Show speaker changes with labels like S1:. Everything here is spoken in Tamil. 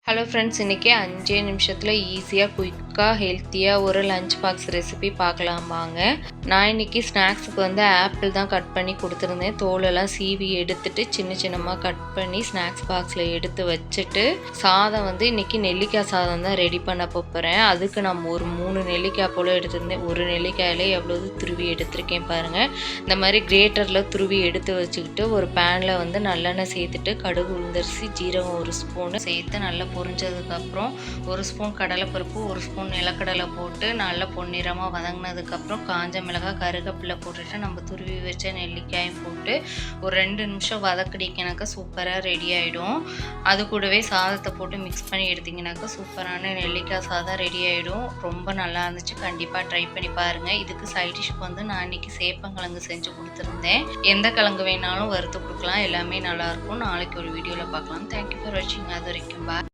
S1: ஹலோ ஃப்ரெண்ட்ஸ், இன்றைக்கி 5 நிமிஷத்தில் ஈஸியாக குயிக்காக ஹெல்த்தியாக ஒரு லஞ்ச் பாக்ஸ் ரெசிபி பார்க்கலாம் வாங்க. நான் இன்றைக்கி ஸ்நாக்ஸுக்கு ஆப்பிள் தான் கட் பண்ணி கொடுத்துருந்தேன். தோலெல்லாம் சீவி எடுத்துட்டு சின்ன சின்னமாக கட் பண்ணி ஸ்நாக்ஸ் பாக்ஸில் எடுத்து வச்சுட்டு சாதம் இன்றைக்கி நெல்லிக்காய் சாதம் தான் ரெடி பண்ண போகிறேன். அதுக்கு நான் ஒரு 3 நெல்லிக்காய் போல் எடுத்திருந்தேன். ஒரு நெல்லிக்காயில் எவ்வளவு துருவி எடுத்திருக்கேன் பாருங்கள். இந்த மாதிரி கிரேட்டரில் துருவி எடுத்து வச்சுக்கிட்டு ஒரு பேனில் நல்லெண்ணெய் சேர்த்துட்டு கடுகு, உளுந்தரிசி, ஜீரகம் 1 ஸ்பூனு சேர்த்து நல்லா பொரிஞ்சதுக்கப்புறம் 1 ஸ்பூன் கடலைப்பருப்பு, 1 ஸ்பூன் நிலக்கடலை போட்டு நல்லா பொன்னிறமாக வதங்கினதுக்கப்புறம் காஞ்ச மிளகாய், கருவேப்பிலை போட்டுட்டு நம்ம துருவி வச்ச நெல்லிக்காயும் போட்டு ஒரு 2 நிமிஷம் வதக்கிடிங்கனாக்கா சூப்பராக ரெடி ஆகிடும். அது கூடவே சாதத்தை போட்டு மிக்ஸ் பண்ணி எடுத்திங்கனாக்கா சூப்பரான நெல்லிக்காய் சாதம் ரெடி ஆகிடும். ரொம்ப நல்லா இருந்துச்சு. கண்டிப்பாக ட்ரை பண்ணி பாருங்கள். இதுக்கு சைட் டிஷ்க்கு நான் இன்றைக்கி சேப்பங்கிழங்கு செஞ்சு கொடுத்துருந்தேன். எந்த கிழங்கு வேணாலும் வறுத்து கொடுக்கலாம். எல்லாமே நல்லாயிருக்கும். நாளைக்கு ஒரு வீடியோவில் பார்க்கலாம். தேங்க்யூ ஃபார் வாட்சிங். அது வரைக்கும் பாய்.